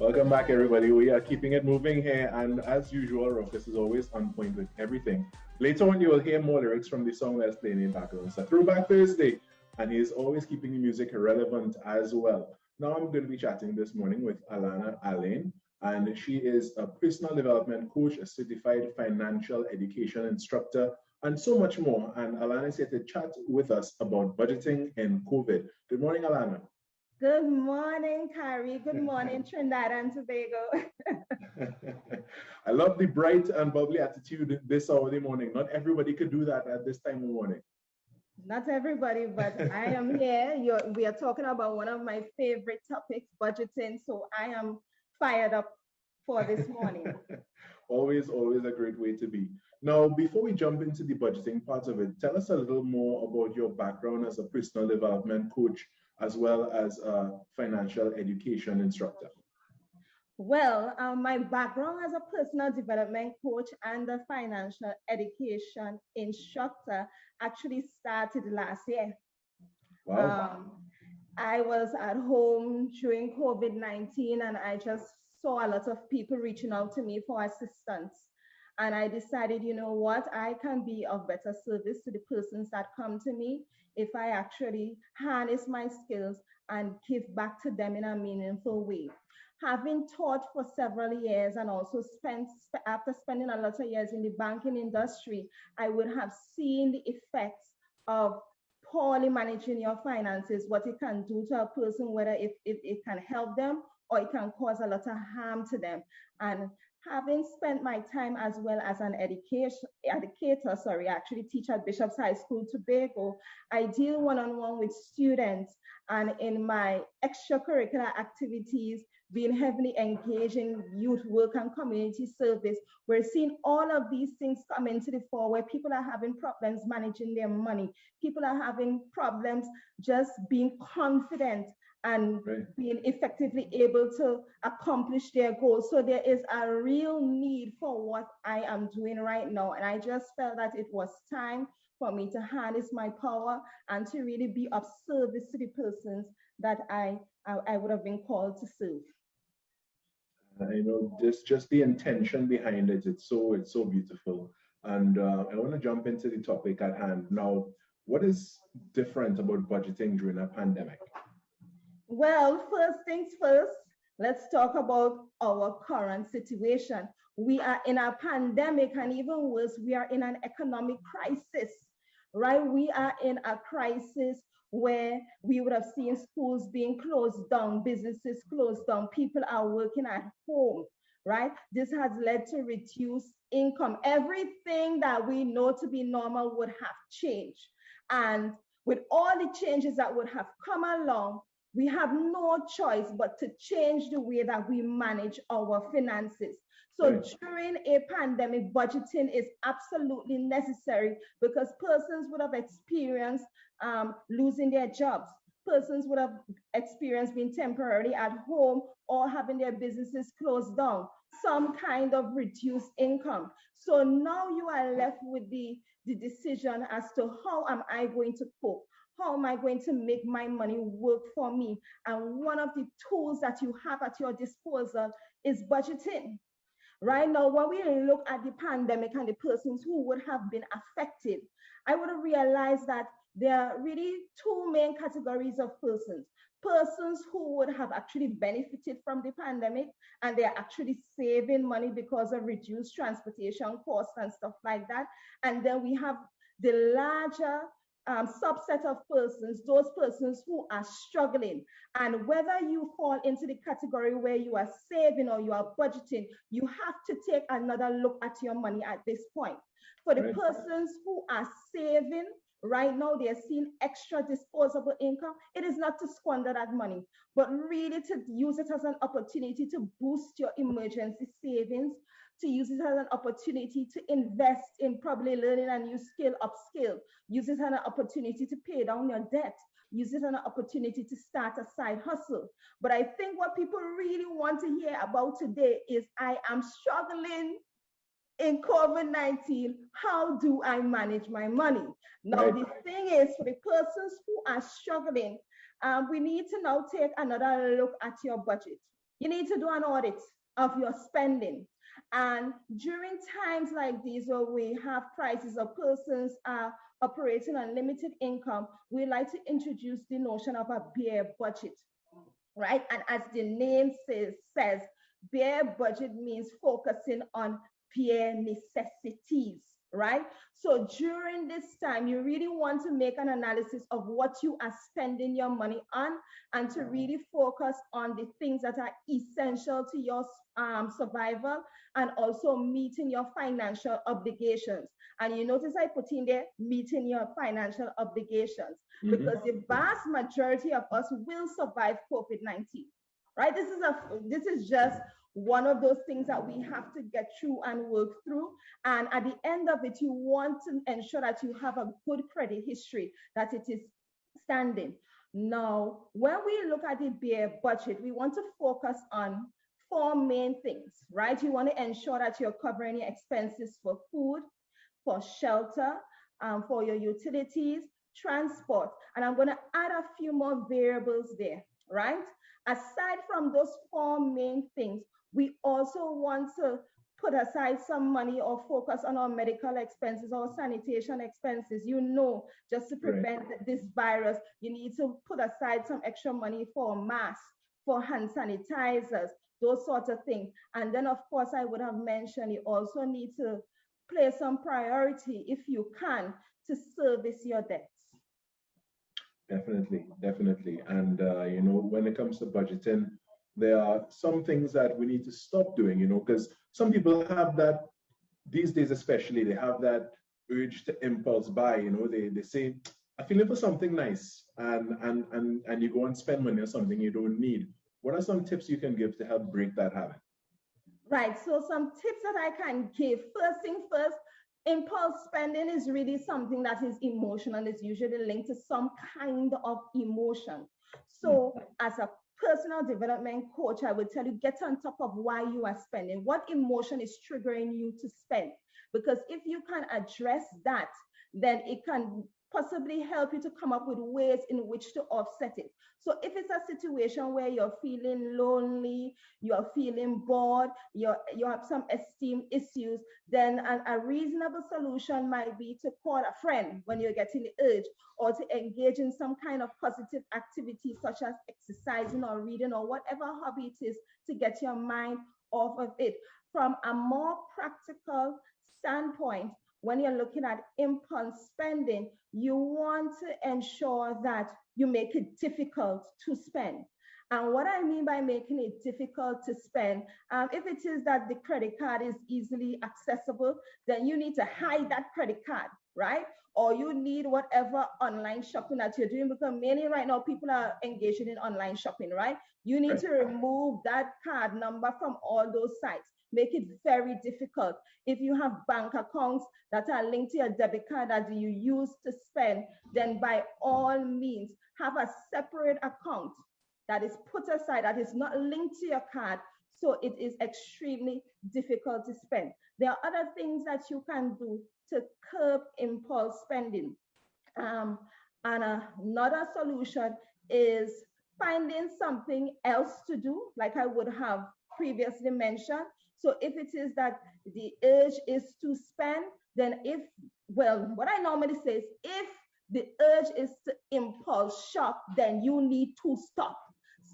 Welcome back, everybody. We are keeping it moving here, and as usual, Ruckus is always on point with everything. Later on, you will hear more lyrics from the song that's playing in the background. It's a Throwback Thursday, and he is always keeping the music relevant as well. Now, I'm going to be chatting this morning with Alana Alain, and she is a personal development coach, a certified financial education instructor, and so much more. And Alana is here to chat with us about budgeting and COVID. Good morning, Alana. Good morning, Carrie. Good morning, Trinidad and Tobago. I love the bright and bubbly attitude this hour of the morning. Not everybody could do that at this time of morning. Not everybody, but I am here. We are talking about one of my favorite topics, budgeting. So I am fired up for this morning. Always a great way to be. Now, before we jump into the budgeting part of it, tell us a little more about your background as a personal development coach as well as a financial education instructor. Well, my background as a personal development coach and a financial education instructor actually started last year. Wow. I was at home during COVID-19 and I just saw a lot of people reaching out to me for assistance. And I decided, you know what, I can be of better service to the persons that come to me if I actually harness my skills and give back to them in a meaningful way. Having taught for several years and also after spending a lot of years in the banking industry, I would have seen the effects of poorly managing your finances, what it can do to a person, whether it can help them or it can cause a lot of harm to them. And having spent my time as well as an educator, I actually teach at Bishop's High School, Tobago. I deal one-on-one with students, and in my extracurricular activities, being heavily engaged in youth work and community service, we're seeing all of these things come into the fore where people are having problems managing their money. People are having problems just being confident and being effectively able to accomplish their goals. So there is a real need for what I am doing right now. And I just felt that it was time for me to harness my power and to really be of service to the persons that I would have been called to serve. Just the intention behind it. It's so beautiful. And I want to jump into the topic at hand now. What is different about budgeting during a pandemic? Well, first things first, let's talk about our current situation. We are in a pandemic, and even worse, we are in an economic crisis, right? We are in a crisis where we would have seen schools being closed down, businesses closed down, people are working at home, right? This has led to reduced income. Everything that we know to be normal would have changed. And with all the changes that would have come along, we have no choice but to change the way that we manage our finances. So during a pandemic, budgeting is absolutely necessary because persons would have experienced losing their jobs. Persons would have experienced being temporarily at home or having their businesses closed down, some kind of reduced income. So now you are left with the decision as to how am I going to cope? How am I going to make my money work for me? And one of the tools that you have at your disposal is budgeting. Right now, when we look at the pandemic and the persons who would have been affected, I would have realized that there are really two main categories of persons. Persons who would have actually benefited from the pandemic and they're actually saving money because of reduced transportation costs and stuff like that. And then we have the larger subset of persons, those persons who are struggling. And whether you fall into the category where you are saving or you are budgeting, you have to take another look at your money at this point. For the persons who are saving, right now they're seeing extra disposable income. It is not to squander that money, but really to use it as an opportunity to boost your emergency savings, to use it as an opportunity to invest in probably learning a new skill, upskill, use it as an opportunity to pay down your debt, use it as an opportunity to start a side hustle. But I think what people really want to hear about today is I am struggling in COVID-19, how do I manage my money? Now, the thing is, for the persons who are struggling, we need to now take another look at your budget. You need to do an audit of your spending. And during times like these where we have crises or persons are operating on limited income, we like to introduce the notion of a bare budget, right? And as the name says, bare budget means focusing on bare necessities, right? So during this time, you really want to make an analysis of what you are spending your money on and to really focus on the things that are essential to your survival and also meeting your financial obligations. And you notice I put in there meeting your financial obligations because the vast majority of us will survive COVID-19, right? This is just one of those things that we have to get through and work through. And at the end of it, you want to ensure that you have a good credit history, that it is standing. Now, when we look at the bare budget, we want to focus on four main things, right? You want to ensure that you're covering your expenses for food, for shelter, for your utilities, transport. And I'm going to add a few more variables there, right? Aside from those four main things, we also want to put aside some money or focus on our medical expenses or sanitation expenses. You know, just to prevent this virus, you need to put aside some extra money for masks, for hand sanitizers, those sorts of things. And then, of course, I would have mentioned you also need to place some priority, if you can, to service your debts. Definitely, definitely. And, when it comes to budgeting, there are some things that we need to stop doing, because some people have that, these days especially, they have that urge to impulse buy, they say, I'm feeling for something nice, and you go and spend money on something you don't need. What are some tips you can give to help break that habit? Right, so some tips that I can give. First thing first, impulse spending is really something that is emotional. It's usually linked to some kind of emotion. So as a personal development coach, I would tell you, get on top of why you are spending. What emotion is triggering you to spend? Because if you can address that, then it can possibly help you to come up with ways in which to offset it. So if it's a situation where you're feeling lonely, you're feeling bored, you have some esteem issues, then a reasonable solution might be to call a friend when you're getting the urge, or to engage in some kind of positive activity such as exercising or reading or whatever hobby it is to get your mind off of it. From a more practical standpoint, when you're looking at impulse spending, you want to ensure that you make it difficult to spend. And what I mean by making it difficult to spend, if it is that the credit card is easily accessible, then you need to hide that credit card, right? Or you need whatever online shopping that you're doing, because many right now people are engaging in online shopping, right? You need to remove that card number from all those sites. Make it very difficult. If you have bank accounts that are linked to your debit card that you use to spend, then by all means, have a separate account that is put aside, that is not linked to your card, so it is extremely difficult to spend. There are other things that you can do to curb impulse spending. And another solution is finding something else to do, like I would have previously mentioned. So if it is that the urge is to spend, then what I normally say is, if the urge is to impulse shop, then you need to stop.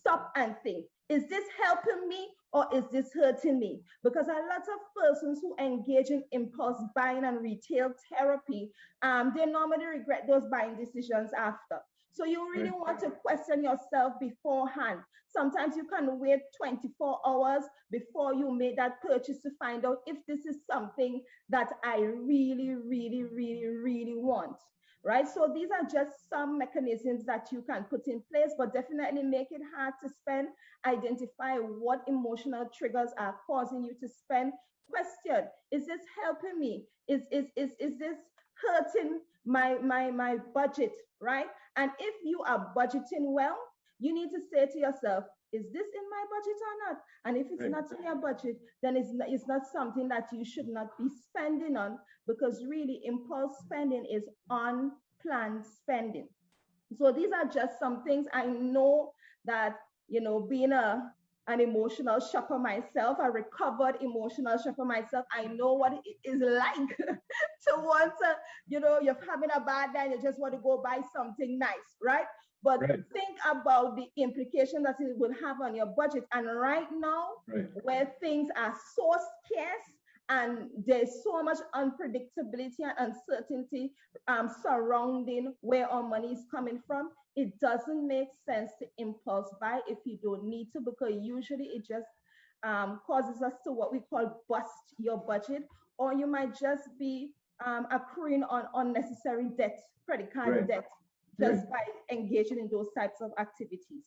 Stop and think, is this helping me or is this hurting me? Because a lot of persons who engage in impulse buying and retail therapy, they normally regret those buying decisions after. So you really want to question yourself beforehand. Sometimes you can wait 24 hours before you make that purchase to find out if this is something that I really, really, really, really want. Right? So these are just some mechanisms that you can put in place, but definitely make it hard to spend. Identify what emotional triggers are causing you to spend. Question, is this helping me? Is this hurting my budget, right? And if you are budgeting well, you need to say to yourself, is this in my budget or not? And if it's not in your budget, then it's not something that you should not be spending on, because really impulse spending is unplanned spending. So these are just some things I know that, being a an emotional shopper myself, a recovered emotional shopper myself. I know what it is like to want to, you're having a bad day and you just want to go buy something nice, right? But Right. think about the implication that it will have on your budget. And right now, Right. where things are so scarce and there's so much unpredictability and uncertainty surrounding where our money is coming from, it doesn't make sense to impulse buy if you don't need to, because usually it just causes us to what we call bust your budget, or you might just be accruing on unnecessary debt, credit card Right. debt, Right. just by engaging in those types of activities.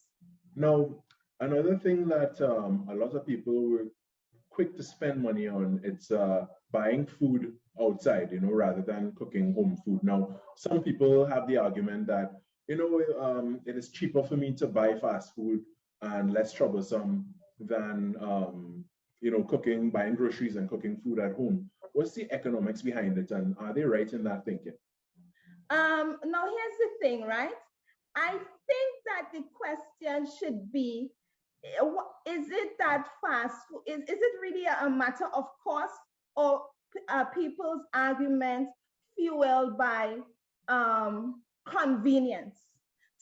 Now, another thing that a lot of people were quick to spend money on, it's buying food outside, rather than cooking home food. Now, some people have the argument that, it is cheaper for me to buy fast food and less troublesome than, buying groceries and cooking food at home. What's the economics behind it, and are they right in that thinking? Now here's the thing, right? I think that the question should be, is it that fast food, is it really a matter of cost, or people's arguments fueled by convenience?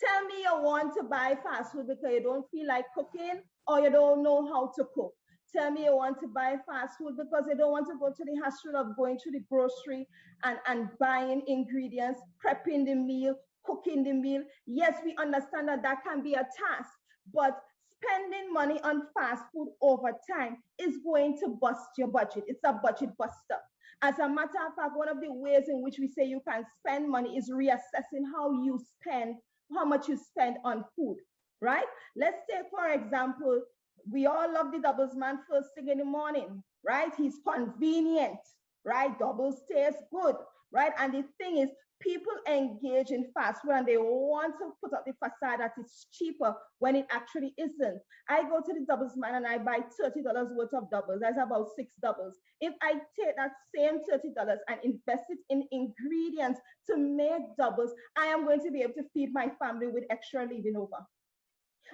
Tell me you want to buy fast food because you don't feel like cooking or you don't know how to cook. Tell me you want to buy fast food because you don't want to go to the hassle of going to the grocery and buying ingredients, prepping the meal, cooking the meal. Yes, we understand that that can be a task, but spending money on fast food over time is going to bust your budget. It's a budget buster. As a matter of fact, one of the ways in which we say you can spend money is reassessing how much you spend on food, right? Let's take, for example, we all love the doubles man first thing in the morning, right? He's convenient, right? Doubles taste good, right? And the thing is, people engage in fast food and they want to put up the facade that it's cheaper when it actually isn't. I go to the doubles man and I buy $30 worth of doubles. That's about 6 doubles. If I take that same $30 and invest it in ingredients to make doubles, I am going to be able to feed my family with extra leaving over.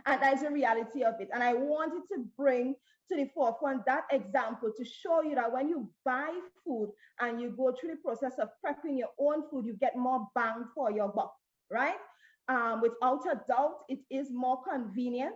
And that's the reality of it. And I wanted to bring to the forefront that example to show you that when you buy food and you go through the process of prepping your own food, you get more bang for your buck, right? Without a doubt, it is more convenient,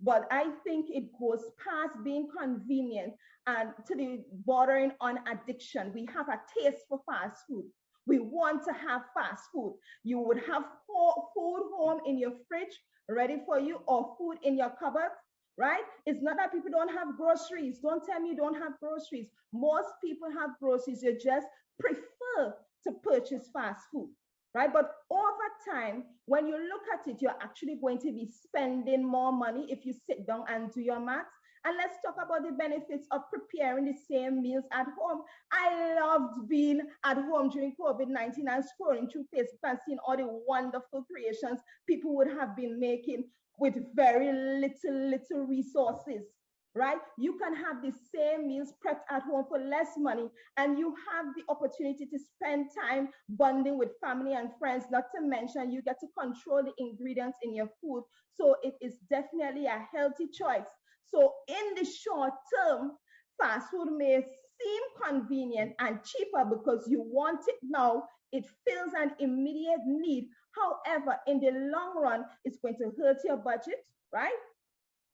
but I think it goes past being convenient and to the bordering on addiction. We have a taste for fast food. We want to have fast food. You would have food home in your fridge ready for you, or food in your cupboard, right? It's not that people don't have groceries. Don't tell me you don't have groceries. Most people have groceries. You just prefer to purchase fast food, right? But over time, when you look at it, you're actually going to be spending more money if you sit down and do your math. And let's talk about the benefits of preparing the same meals at home. I loved being at home during COVID-19 and scrolling through Facebook and seeing all the wonderful creations people would have been making with very little resources, right? You can have the same meals prepped at home for less money, and you have the opportunity to spend time bonding with family and friends, not to mention you get to control the ingredients in your food. So it is definitely a healthy choice. So in the short term, fast food may seem convenient and cheaper because you want it now. It fills an immediate need. However, in the long run, it's going to hurt your budget, right?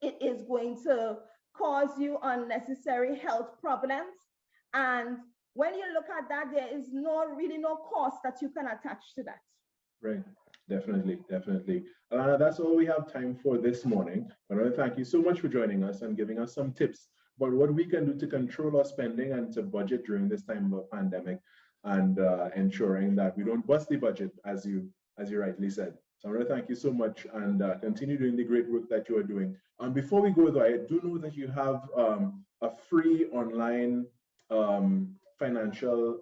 It is going to cause you unnecessary health problems. And when you look at that, there is really no cost that you can attach to that. Right. Definitely, definitely. That's all we have time for this morning. I want to thank you so much for joining us and giving us some tips about what we can do to control our spending and to budget during this time of a pandemic, and ensuring that we don't bust the budget, as you rightly said. So I want to thank you so much, and continue doing the great work that you are doing. And before we go, though, I do know that you have a free online financial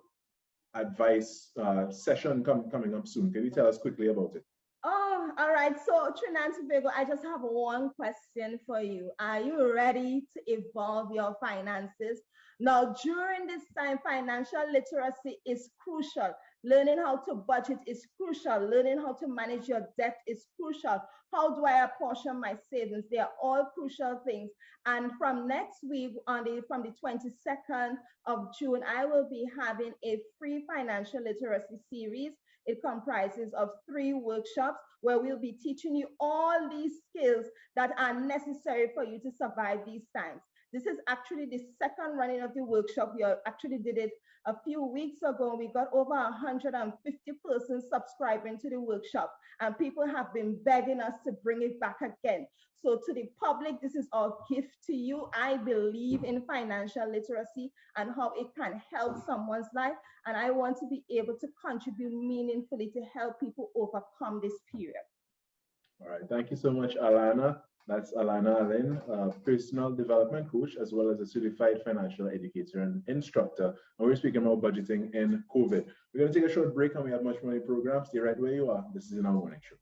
advice session coming up soon. Can you tell us quickly about it? Oh, all right. So Trinidad and Tobago, I just have one question for you. Are you ready to evolve your finances? Now, during this time, financial literacy is crucial. Learning how to budget is crucial. Learning how to manage your debt is crucial. How do I apportion my savings? They are all crucial things. And from next week, from the 22nd of June, I will be having a free financial literacy series. It comprises of 3 workshops where we'll be teaching you all these skills that are necessary for you to survive these times. This is actually the second running of the workshop. We actually did it a few weeks ago. We got over 150 persons subscribing to the workshop, and people have been begging us to bring it back again. So to the public, this is our gift to you. I believe in financial literacy and how it can help someone's life, and I want to be able to contribute meaningfully to help people overcome this period. All right, thank you so much, Alana. That's Alana Allen, personal development coach, as well as a certified financial educator and instructor. And we're speaking about budgeting in COVID. We're going to take a short break and we have much more in the program. Stay right where you are. This is In Our Morning Show.